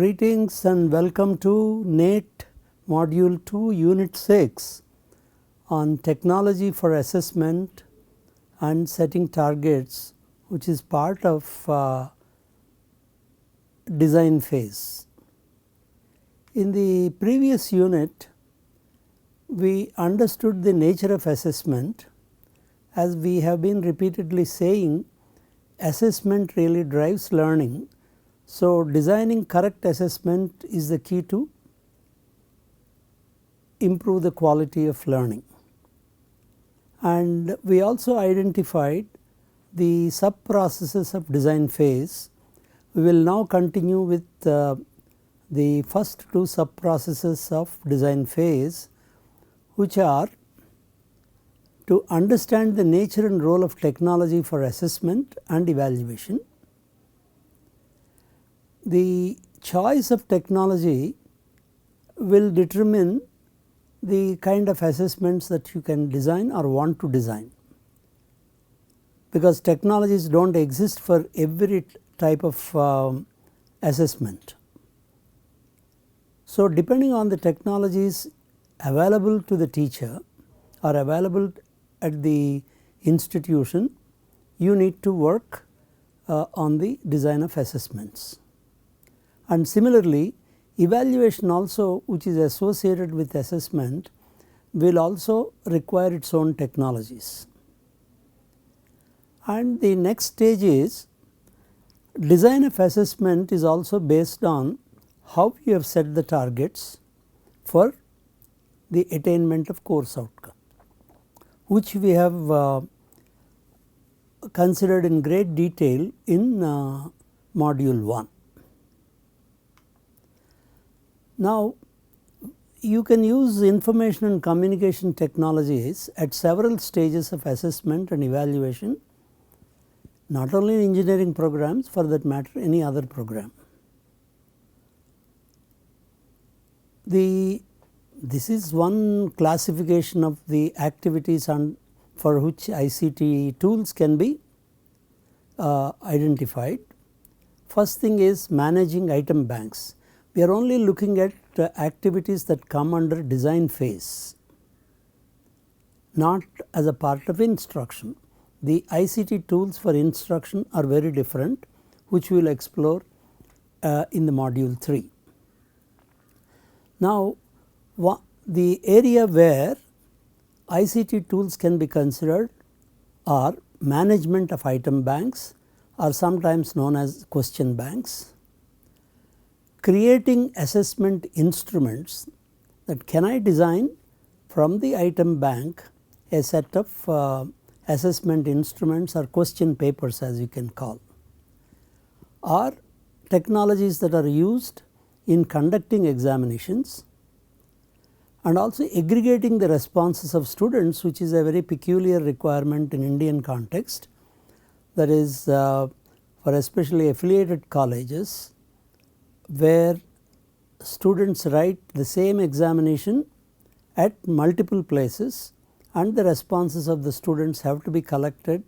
Greetings and welcome to NATE Module 2 Unit 6 on Technology for Assessment and Setting Targets, which is part of design phase. In the previous unit, we understood the nature of assessment. As we have been repeatedly saying, assessment really drives learning. So, designing correct assessment is the key to improve the quality of learning. And we also identified the sub processes of design phase. We will now continue with the first two sub processes of design phase, which are to understand the nature and role of technology for assessment and evaluation. The choice of technology will determine the kind of assessments that you can design or want to design, because technologies do not exist for every type of assessment. So, depending on the technologies available to the teacher or available at the institution, you need to work on the design of assessments. And similarly, evaluation also, which is associated with assessment, will also require its own technologies. And the next stage is design of assessment is also based on how you have set the targets for the attainment of course outcome, which we have considered in great detail in module 1. Now, you can use information and communication technologies at several stages of assessment and evaluation, not only in engineering programs, for that matter any other program. This is one classification of the activities for which ICT tools can be identified. First thing is managing item banks. We are only looking at activities that come under design phase, not as a part of instruction. The ICT tools for instruction are very different, which we will explore in the module 3. Now, the area where ICT tools can be considered are management of item banks, or sometimes known as question banks. Creating assessment instruments, that can I design from the item bank a set of assessment instruments or question papers, as you can call, or technologies that are used in conducting examinations, and also aggregating the responses of students, which is a very peculiar requirement in Indian context, that is for especially affiliated colleges, where students write the same examination at multiple places and the responses of the students have to be collected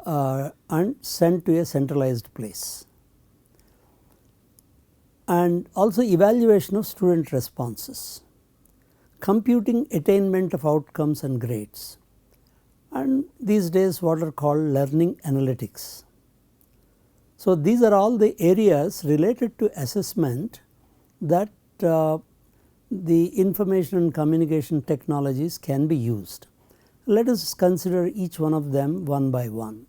and sent to a centralized place. And also evaluation of student responses, computing attainment of outcomes and grades, and these days what are called learning analytics. So, these are all the areas related to assessment that the information and communication technologies can be used. Let us consider each one of them one by one.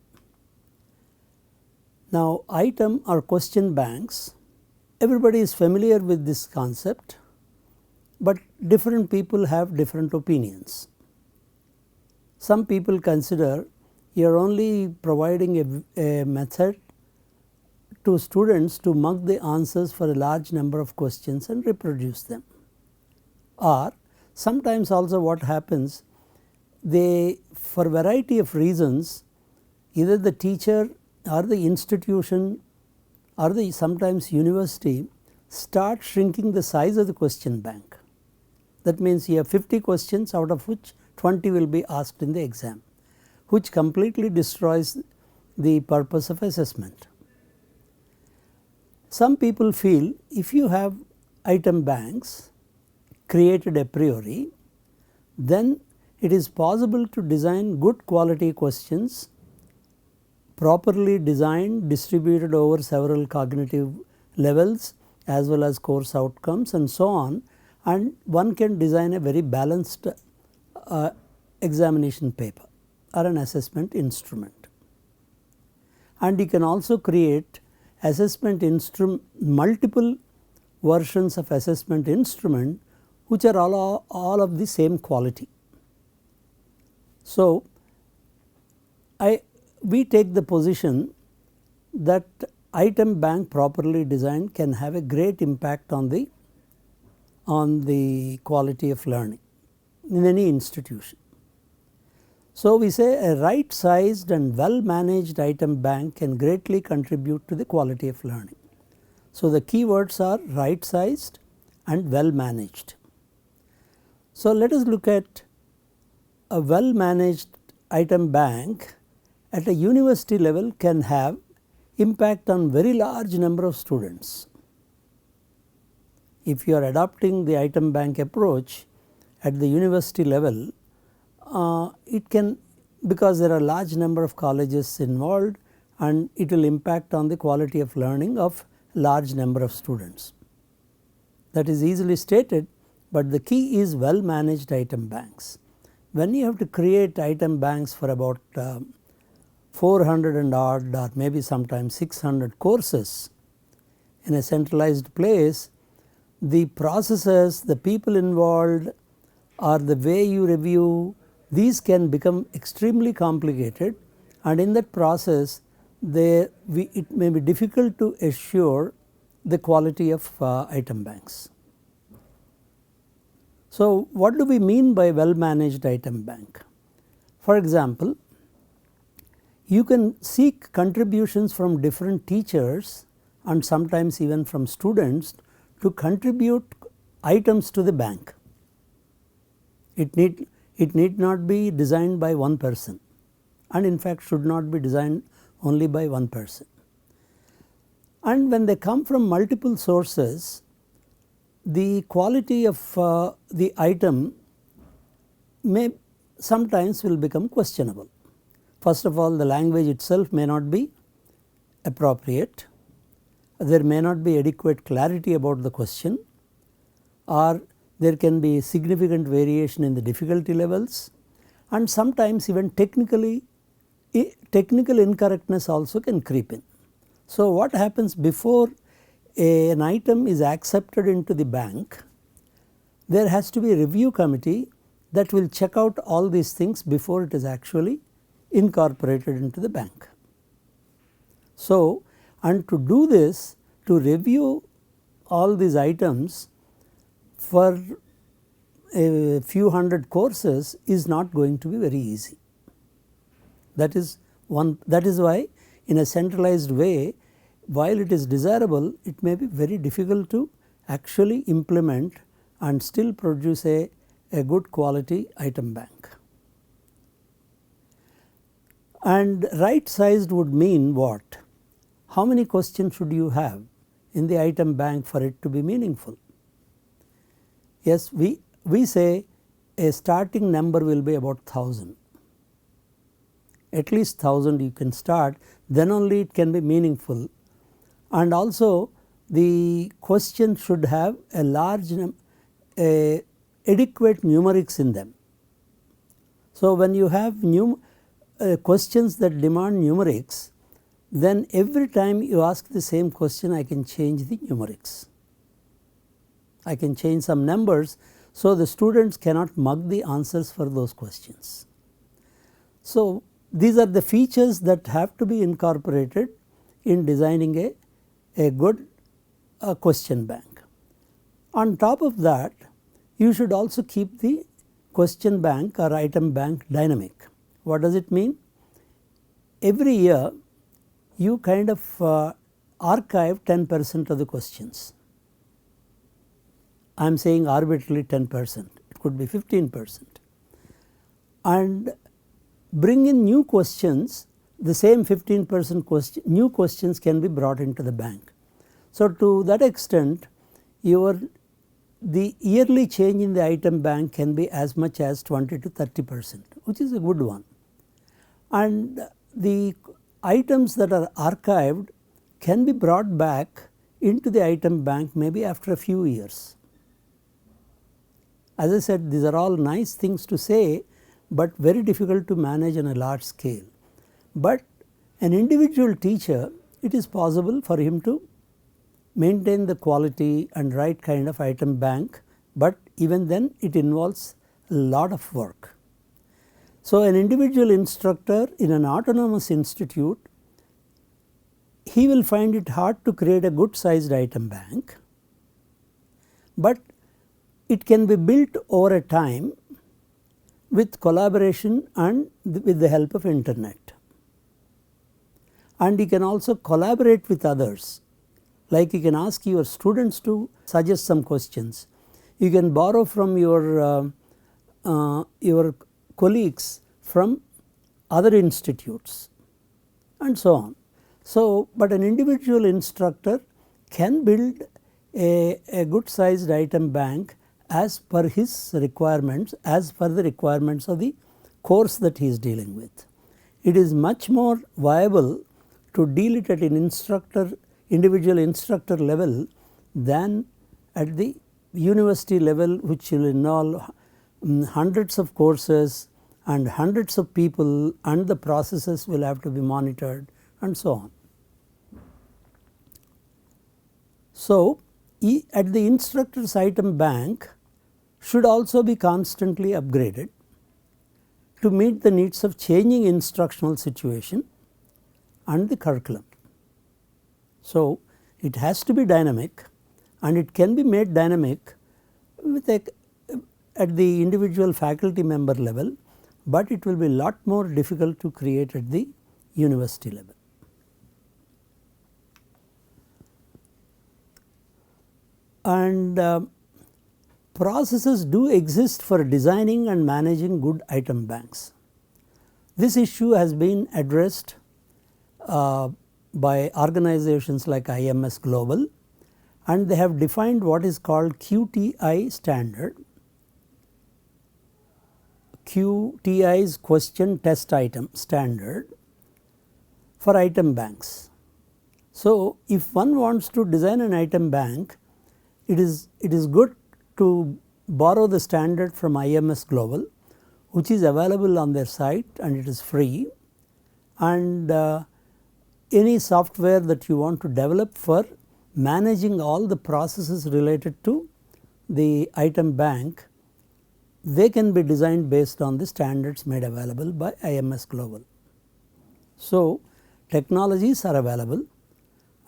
Now, item or question banks, everybody is familiar with this concept, but different people have different opinions. Some people consider you are only providing a method to students to mug the answers for a large number of questions and reproduce them. Or sometimes also what happens, they, for variety of reasons, either the teacher or the institution or the sometimes university start shrinking the size of the question bank. That means you have 50 questions, out of which 20 will be asked in the exam, which completely destroys the purpose of assessment. Some people feel if you have item banks created a priori, then it is possible to design good quality questions properly designed, distributed over several cognitive levels as well as course outcomes and so on, and one can design a very balanced examination paper or an assessment instrument. And you can also create assessment instrument, multiple versions of assessment instrument which are all of the same quality. So, we take the position that item bank properly designed can have a great impact on the quality of learning in any institution. So, we say a right sized and well managed item bank can greatly contribute to the quality of learning. So, the key words are right sized and well managed. So, let us look at a well managed item bank at a university level can have impact on very large number of students. If you are adopting the item bank approach at the university level, it can, because there are large number of colleges involved, and it will impact on the quality of learning of large number of students. That is easily stated, but the key is well managed item banks. When you have to create item banks for about 400 and odd or maybe sometimes 600 courses in a centralized place, the processes, the people involved or the way you review, these can become extremely complicated, and in that process it may be difficult to assure the quality of item banks. So, what do we mean by well managed item bank? For example, you can seek contributions from different teachers and sometimes even from students to contribute items to the bank. It need not be designed by one person, and in fact should not be designed only by one person. And when they come from multiple sources, the quality of the item may sometimes will become questionable. First of all, the language itself may not be appropriate, there may not be adequate clarity about the question, or there can be significant variation in the difficulty levels, and sometimes even technical incorrectness also can creep in. So, what happens before an item is accepted into the bank, there has to be a review committee that will check out all these things before it is actually incorporated into the bank. So, and to do this, to review all these items for a few hundred courses is not going to be very easy. That is why in a centralized way, while it is desirable, it may be very difficult to actually implement and still produce a good quality item bank. And right sized would mean what? How many questions should you have in the item bank for it to be meaningful? Yes, we say a starting number will be about 1000. At least 1000 you can start, then only it can be meaningful. And also the question should have a large adequate numerics in them. So, when you have questions that demand numerics, then every time you ask the same question, I can change the numerics. I can change some numbers, so the students cannot mug the answers for those questions. So, these are the features that have to be incorporated in designing a good question bank. On top of that, you should also keep the question bank or item bank dynamic. What does it mean? Every year you kind of archive 10% of the questions. I am saying arbitrarily 10%, it could be 15%, and bring in new questions. The same 15% new questions can be brought into the bank. So, to that extent the yearly change in the item bank can be as much as 20 to 30%, which is a good one. And the items that are archived can be brought back into the item bank maybe after a few years. As I said, these are all nice things to say, but very difficult to manage on a large scale. But an individual teacher, it is possible for him to maintain the quality and right kind of item bank, but even then it involves a lot of work. So, an individual instructor in an autonomous institute, he will find it hard to create a good sized item bank, but it can be built over a time with collaboration and with the help of internet. And you can also collaborate with others, like you can ask your students to suggest some questions. You can borrow from your colleagues from other institutes and so on. So, but an individual instructor can build a good sized item bank as per his requirements, as per the requirements of the course that he is dealing with. It is much more viable to deal it at an individual instructor level than at the university level, which will involve hundreds of courses and hundreds of people, and the processes will have to be monitored and so on. So, at the instructor's item bank should also be constantly upgraded to meet the needs of changing instructional situation and the curriculum. So, it has to be dynamic, and it can be made dynamic with at the individual faculty member level, but it will be lot more difficult to create at the university level. And processes do exist for designing and managing good item banks. This issue has been addressed by organizations like IMS Global, and they have defined what is called QTI standard. QTI is question test item standard for item banks. So, if one wants to design an item bank, it is good to borrow the standard from IMS Global, which is available on their site and it is free, and any software that you want to develop for managing all the processes related to the item bank, they can be designed based on the standards made available by IMS Global. So, technologies are available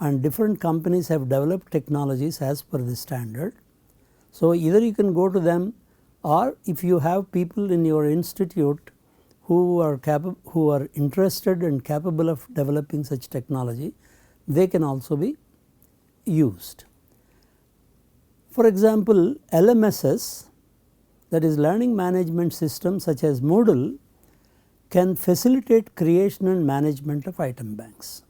and different companies have developed technologies as per the standard. So, either you can go to them, or if you have people in your institute who are interested and capable of developing such technology, they can also be used. For example, LMSs, that is learning management systems such as Moodle, can facilitate creation and management of item banks.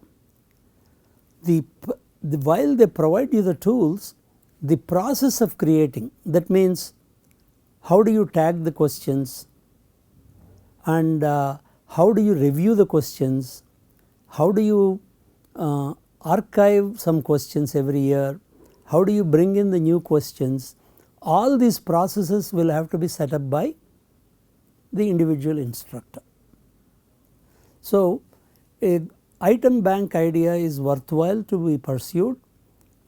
While they provide you the tools, the process of creating, that means how do you tag the questions, and how do you review the questions, how do you archive some questions every year, how do you bring in the new questions, all these processes will have to be set up by the individual instructor. So, a item bank idea is worthwhile to be pursued,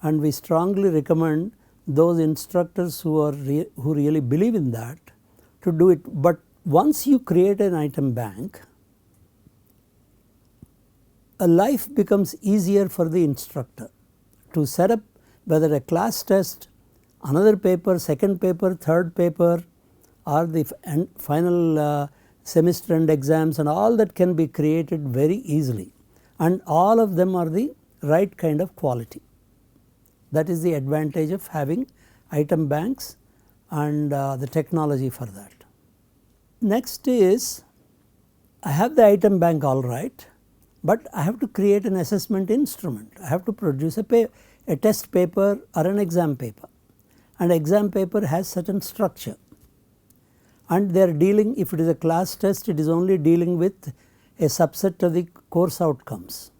and we strongly recommend those instructors who really believe in that to do it. But once you create an item bank, a life becomes easier for the instructor to set up whether a class test, another paper, second paper, third paper, or the final semester end exams, and all that can be created very easily, and all of them are the right kind of quality. That is the advantage of having item banks and the technology for that. Next is, I have the item bank all right, but I have to create an assessment instrument. I have to produce a test paper or an exam paper, and exam paper has certain structure, and they are dealing, if it is a class test, it is only dealing with a subset of the course outcomes,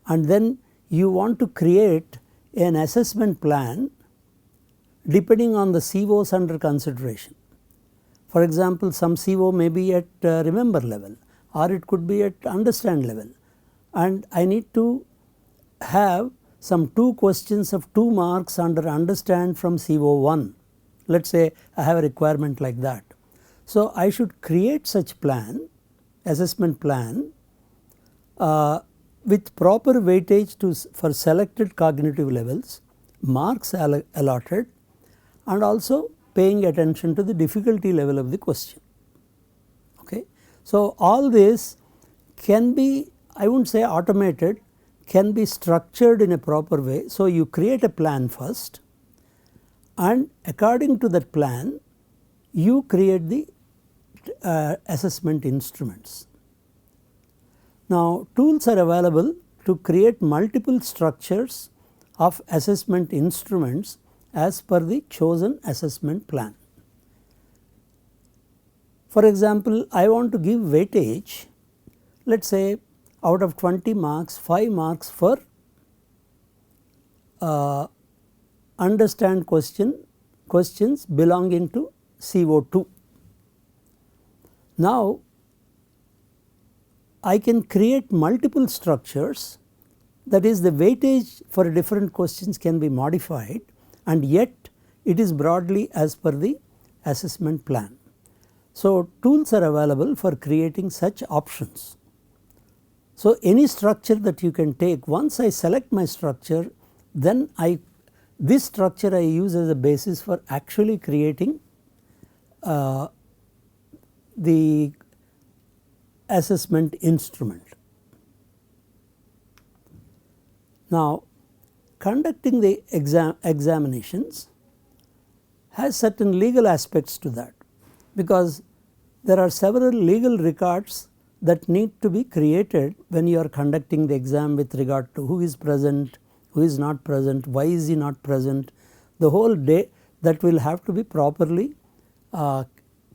and then you want to create an assessment plan depending on the COs under consideration. For example, some CO may be at remember level, or it could be at understand level, and I need to have some 2 questions of 2 marks under understand from CO1. Let us say I have a requirement like that. So, I should create such plan, assessment plan with proper weightage for selected cognitive levels, marks allotted, and also paying attention to the difficulty level of the question. Okay. So, all this can be, I would not say automated, can be structured in a proper way. So, you create a plan first, and according to that plan you create the assessment instruments. Now, tools are available to create multiple structures of assessment instruments as per the chosen assessment plan. For example, I want to give weightage, let us say out of 20 marks 5 marks for understand questions belonging to CO2. Now, I can create multiple structures, that is the weightage for different questions can be modified, and yet it is broadly as per the assessment plan. So, tools are available for creating such options. So, any structure that you can take, once I select my structure, then this structure I use as a basis for actually creating the assessment instrument. Now, conducting the examinations has certain legal aspects to that, because there are several legal records that need to be created when you are conducting the exam with regard to who is present, who is not present, why is he not present, the whole day that will have to be properly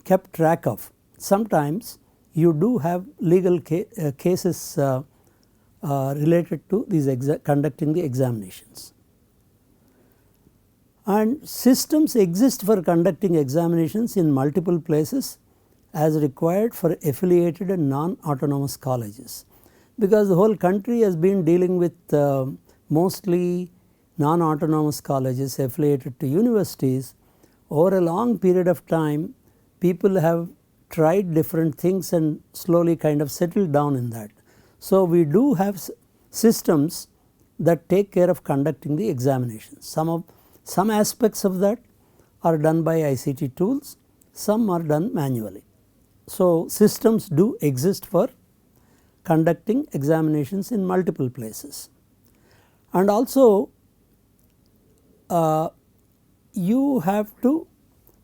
kept track of. Sometimes you do have legal cases related to these conducting the examinations, and systems exist for conducting examinations in multiple places as required for affiliated and non-autonomous colleges, because the whole country has been dealing with mostly non-autonomous colleges affiliated to universities. Over a long period of time, people have tried different things and slowly kind of settled down in that. So, we do have systems that take care of conducting the examinations. Some aspects of that are done by ICT tools, some are done manually. So, systems do exist for conducting examinations in multiple places, and also you have to,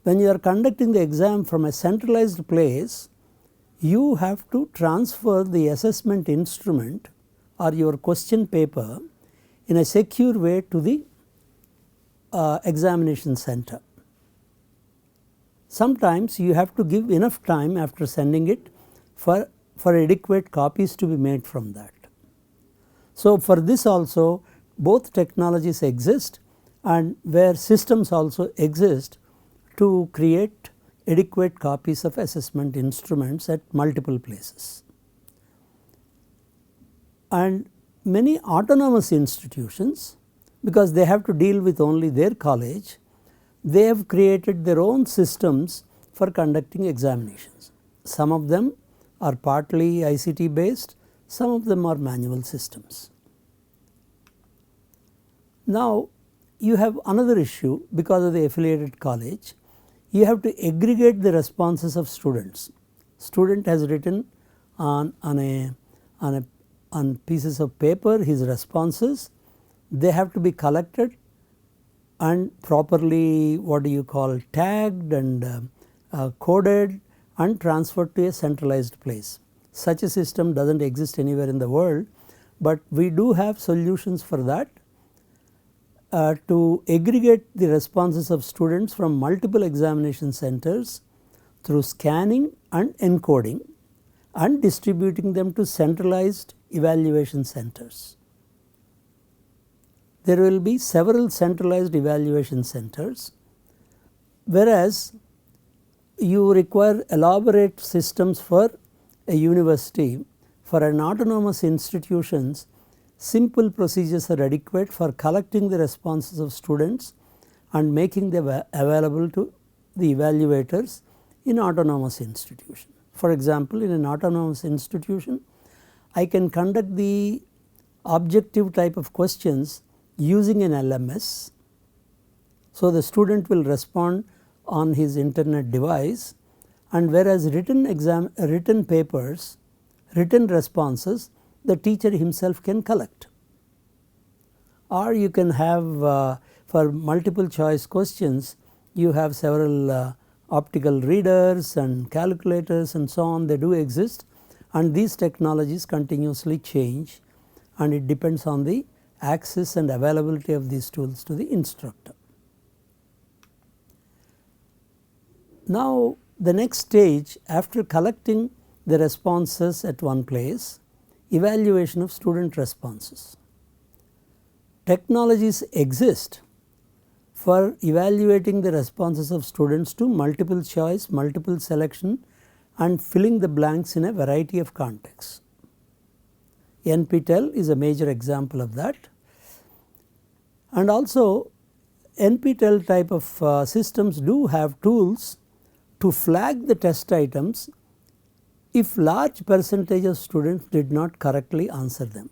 when you are conducting the exam from a centralized place, you have to transfer the assessment instrument or your question paper in a secure way to the examination center. Sometimes you have to give enough time after sending it for adequate copies to be made from that. So, for this also both technologies exist, and where systems also exist to create adequate copies of assessment instruments at multiple places. And many autonomous institutions, because they have to deal with only their college, they have created their own systems for conducting examinations. Some of them are partly ICT based, some of them are manual systems. Now, you have another issue because of the affiliated college. You have to aggregate the responses of students. Student has written on pieces of paper his responses. They have to be collected and properly tagged and coded and transferred to a centralized place. Such a system does not exist anywhere in the world, but we do have solutions for that, to aggregate the responses of students from multiple examination centers through scanning and encoding and distributing them to centralized evaluation centers. There will be several centralized evaluation centers, whereas you require elaborate systems for a university. For an autonomous institutions, simple procedures are adequate for collecting the responses of students and making them available to the evaluators in autonomous institution. For example, in an autonomous institution, I can conduct the objective type of questions using an LMS. So, the student will respond on his internet device, and whereas written papers, written responses, the teacher himself can collect. Or you can have for multiple choice questions, you have several optical readers and calculators and so on, they do exist, and these technologies continuously change, and it depends on the access and availability of these tools to the instructor. Now, the next stage after collecting the responses at one place, evaluation of student responses. Technologies exist for evaluating the responses of students to multiple choice, multiple selection, and filling the blanks in a variety of contexts. NPTEL is a major example of that, and also NPTEL type of systems do have tools to flag the test items if large percentage of students did not correctly answer them.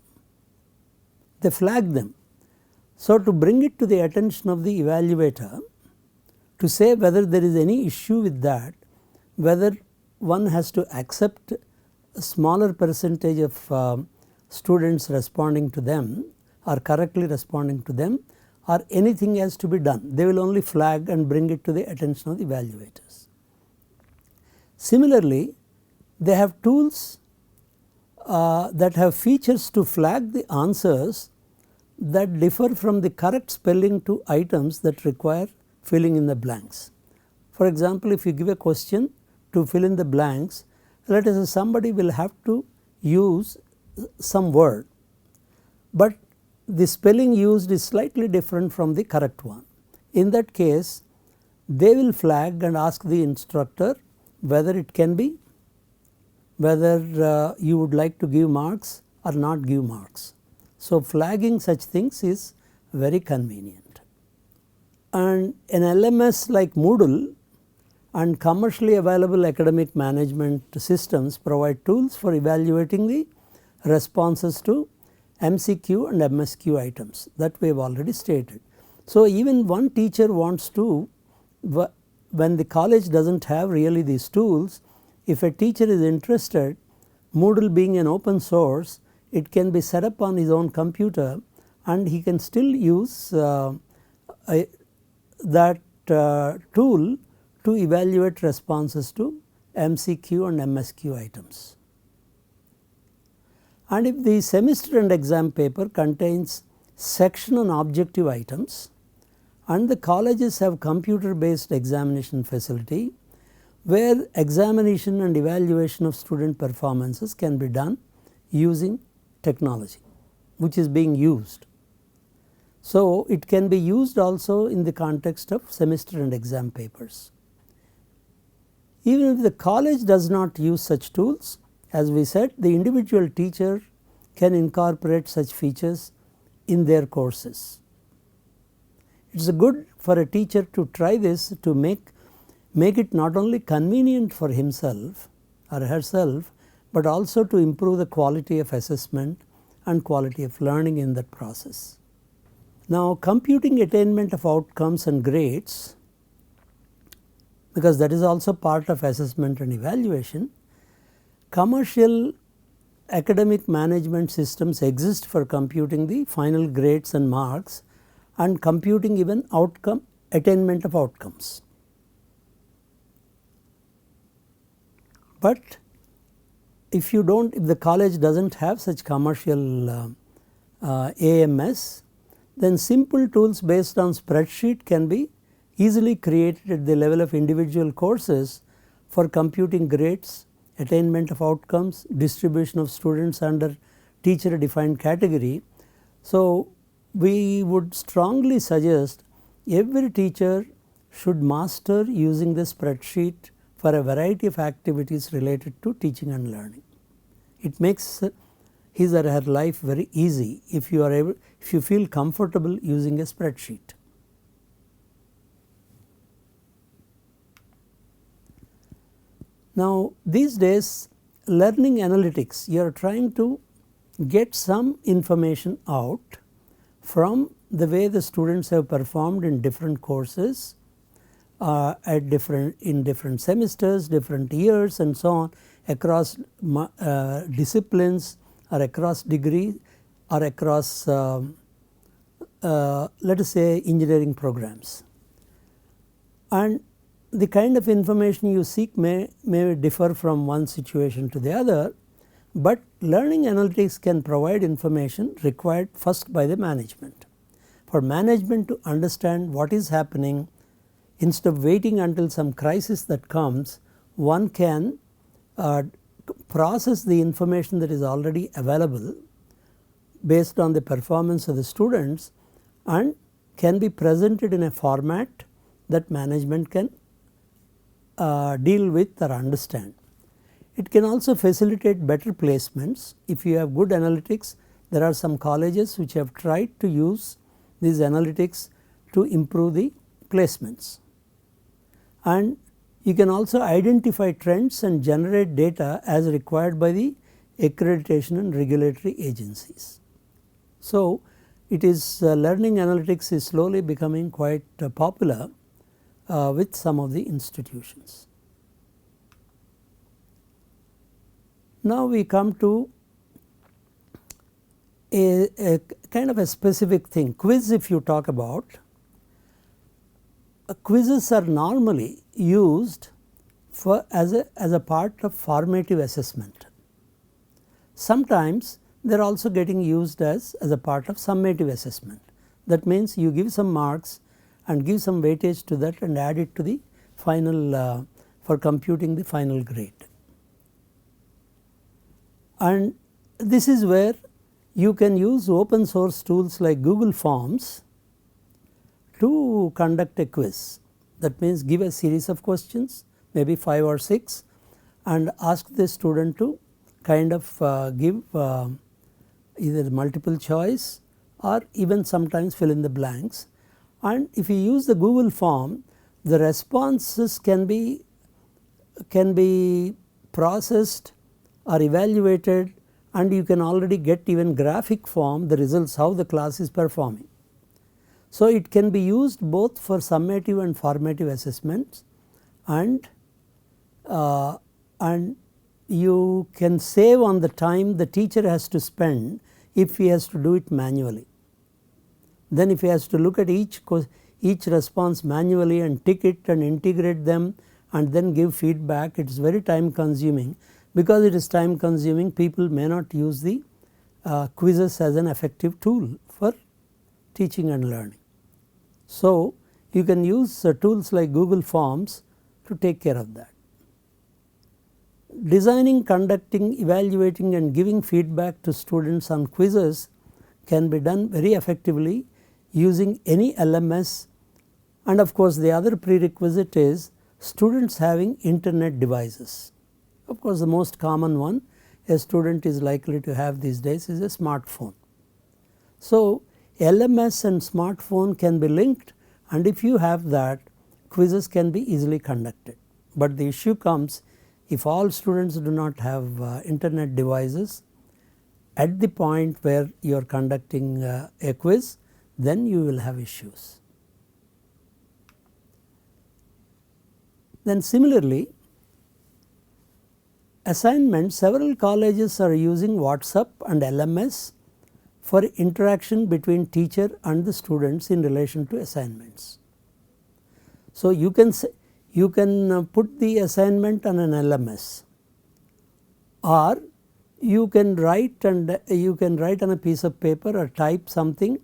They flag them. So, to bring it to the attention of the evaluator to say whether there is any issue with that, whether one has to accept a smaller percentage of students responding to them or correctly responding to them, or anything has to be done. They will only flag and bring it to the attention of the evaluators. Similarly, they have tools that have features to flag the answers that differ from the correct spelling to items that require filling in the blanks. For example, if you give a question to fill in the blanks, let us say somebody will have to use some word, but the spelling used is slightly different from the correct one. In that case, they will flag and ask the instructor whether it can be, whether you would like to give marks or not give marks. So, flagging such things is very convenient. And an LMS like Moodle and commercially available academic management systems provide tools for evaluating the responses to MCQ and MSQ items that we have already stated. So, even one teacher wants to, when the college does not have really these tools, if a teacher is interested, Moodle being an open source, it can be set up on his own computer and he can still use that tool to evaluate responses to MCQ and MSQ items. And if the semester and exam paper contains section on objective items and the colleges have computer based examination facility where examination and evaluation of student performances can be done using technology which is being used. So, it can be used also in the context of semester and exam papers. Even if the college does not use such tools, as we said, the individual teacher can incorporate such features in their courses. It is good for a teacher to try this to make it not only convenient for himself or herself, but also to improve the quality of assessment and quality of learning in that process. Now, computing attainment of outcomes and grades, because that is also part of assessment and evaluation, commercial academic management systems exist for computing the final grades and marks and computing even outcome attainment of outcomes. But if you don't, if the college does not have such commercial AMS, then simple tools based on spreadsheet can be easily created at the level of individual courses for computing grades, attainment of outcomes, distribution of students under teacher defined category. So, we would strongly suggest every teacher should master using the spreadsheet for a variety of activities related to teaching and learning. It makes his or her life very easy if you feel comfortable using a spreadsheet. Now, these days learning analytics, you are trying to get some information out from the way the students have performed in different courses in different semesters, different years and so on, across disciplines or across degree or across let us say engineering programs. And the kind of information you seek may differ from one situation to the other, but learning analytics can provide information required first by the management. For management to understand what is happening, instead of waiting until some crisis that comes, one can process the information that is already available based on the performance of the students and can be presented in a format that management can deal with or understand. It can also facilitate better placements. If you have good analytics, there are some colleges which have tried to use these analytics to improve the placements. And you can also identify trends and generate data as required by the accreditation and regulatory agencies. So, it is learning analytics is slowly becoming quite popular with some of the institutions. Now, we come to a kind of a specific thing, quiz. If you talk about quizzes are normally used for as a part of formative assessment. Sometimes they are also getting used as a part of summative assessment. That means you give some marks and give some weightage to that and add it to the final for computing the final grade. And this is where you can use open source tools like Google Forms to conduct a quiz. That means give a series of questions, maybe 5 or 6, and ask the student to kind of give either multiple choice or even sometimes fill in the blanks. And if you use the Google form, the responses can be processed or evaluated, and you can already get even graphic form the results how the class is performing. So, it can be used both for summative and formative assessments, and you can save on the time the teacher has to spend if he has to do it manually. Then if he has to look at each response manually and tick it and integrate them and then give feedback, it is very time consuming. Because it is time consuming, people may not use the quizzes as an effective tool for teaching and learning. So, you can use tools like Google Forms to take care of that. Designing, conducting, evaluating and giving feedback to students on quizzes can be done very effectively using any LMS, and of course, the other prerequisite is students having internet devices. Of course, the most common one a student is likely to have these days is a smartphone. So, LMS and smartphone can be linked, and if you have that, quizzes can be easily conducted. But the issue comes if all students do not have internet devices at the point where you are conducting a quiz, then you will have issues. Then similarly, assignments, several colleges are using WhatsApp and LMS for interaction between teacher and the students in relation to assignments. So, you can put the assignment on an LMS, or you can write on a piece of paper or type something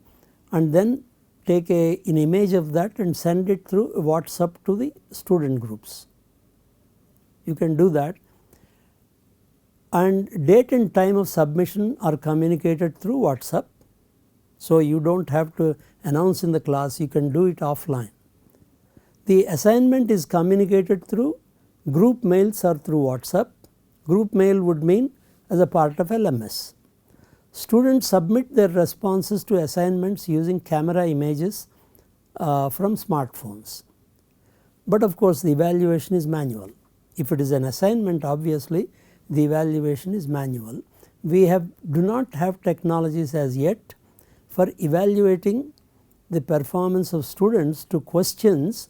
and then take an image of that and send it through WhatsApp to the student groups. You can do that, and date and time of submission are communicated through WhatsApp. So, you do not have to announce in the class, you can do it offline. The assignment is communicated through group mails or through WhatsApp. Group mail would mean as a part of LMS. Students submit their responses to assignments using camera images from smartphones. But of course, the evaluation is manual. If it is an assignment, obviously the evaluation is manual. We do not have technologies as yet for evaluating the performance of students to questions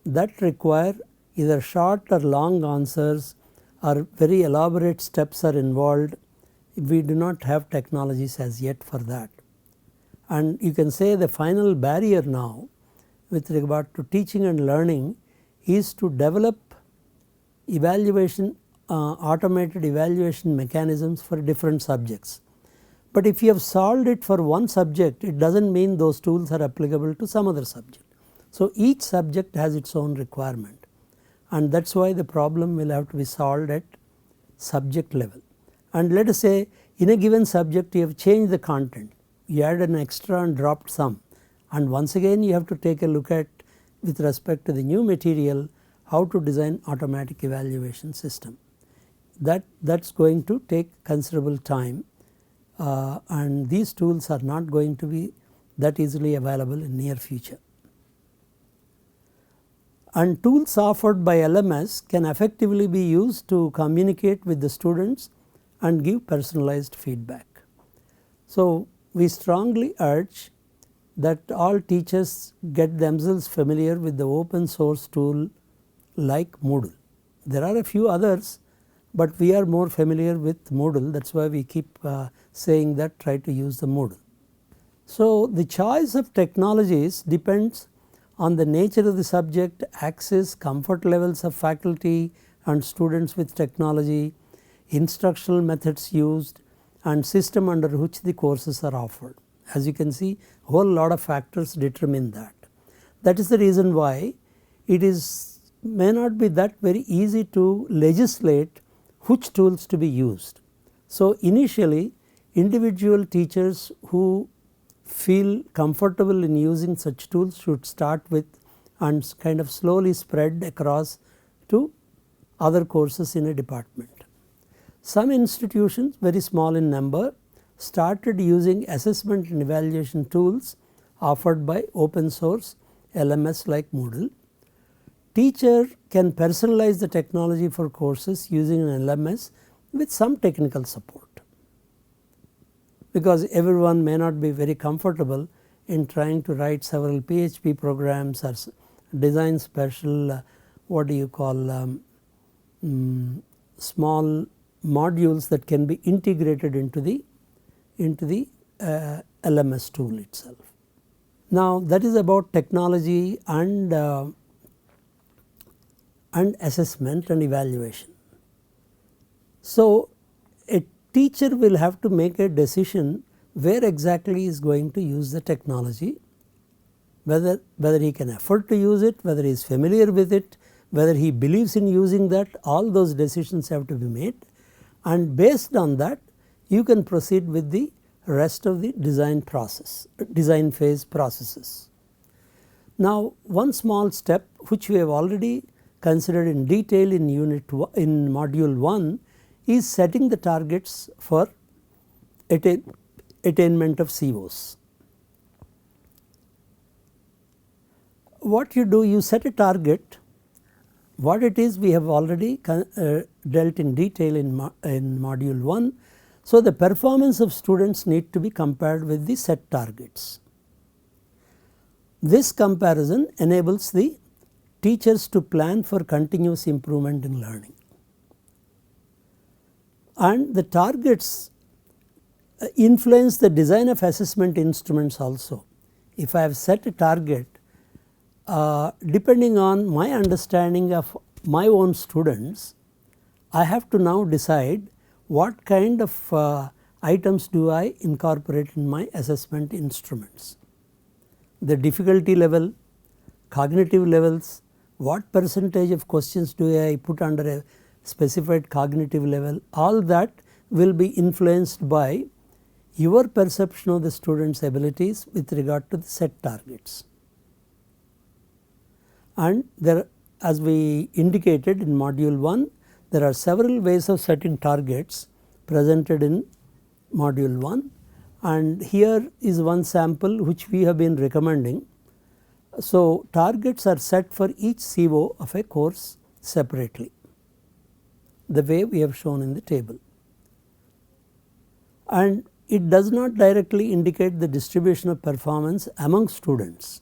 that require either short or long answers or very elaborate steps are involved. We do not have technologies as yet for that. And you can say the final barrier now with regard to teaching and learning is to develop evaluation automated evaluation mechanisms for different subjects. But if you have solved it for one subject, it does not mean those tools are applicable to some other subject. So, each subject has its own requirement, and that is why the problem will have to be solved at subject level. And let us say in a given subject you have changed the content, you added an extra and dropped some, and once again you have to take a look at, with respect to the new material, how to design automatic evaluation system. That is going to take considerable time, and these tools are not going to be that easily available in near future. And tools offered by LMS can effectively be used to communicate with the students and give personalized feedback. So, we strongly urge that all teachers get themselves familiar with the open source tool like Moodle. There are a few others, but we are more familiar with Moodle, that is why we keep saying that try to use the Moodle. So, the choice of technologies depends on the nature of the subject, access, comfort levels of faculty and students with technology, instructional methods used, and system under which the courses are offered. As you can see, a whole lot of factors determine that. That is the reason why it may not be that very easy to legislate which tools to be used. So, initially individual teachers who feel comfortable in using such tools should start with and kind of slowly spread across to other courses in a department. Some institutions, very small in number, started using assessment and evaluation tools offered by open source LMS like Moodle. Teacher can personalize the technology for courses using an LMS with some technical support, because everyone may not be very comfortable in trying to write several PHP programs or design special small modules that can be integrated into the LMS tool itself. Now, that is about technology and assessment and evaluation. So, a teacher will have to make a decision where exactly he is going to use the technology, whether he can afford to use it, whether he is familiar with it, whether he believes in using that, all those decisions have to be made, and based on that you can proceed with the rest of the design phase processes. Now, one small step which we have already considered in detail in module 1 is setting the targets for attainment of COs. What you do, you set a target. What it is we have already dealt in detail in module 1. So, the performance of students need to be compared with the set targets. This comparison enables the teachers to plan for continuous improvement in learning. And the targets influence the design of assessment instruments also. If I have set a target, depending on my understanding of my own students, I have to now decide what kind of items do I incorporate in my assessment instruments. the difficulty level, cognitive levels, what percentage of questions do I put under a specified cognitive level, all that will be influenced by your perception of the student's abilities with regard to the set targets. And there, as we indicated in module 1, there are several ways of setting targets presented in module 1, and here is one sample which we have been recommending. So, targets are set for each CO of a course separately, the way we have shown in the table, and it does not directly indicate the distribution of performance among students,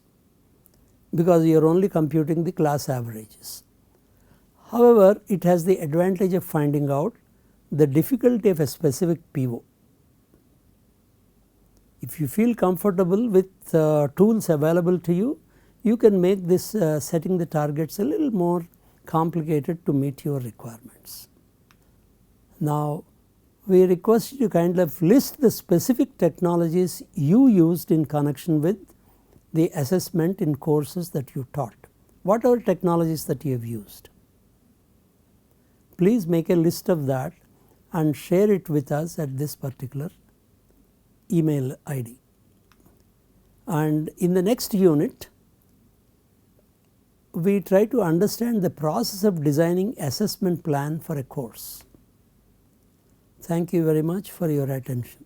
because you are only computing the class averages. However, it has the advantage of finding out the difficulty of a specific PO. If you feel comfortable with tools available to you, you can make this setting the targets a little more complicated to meet your requirements. Now, we request you to kind of list the specific technologies you used in connection with the assessment in courses that you taught. What are technologies that you have used? Please make a list of that and share it with us at this particular email ID. And in the next unit, we try to understand the process of designing assessment plan for a course. Thank you very much for your attention.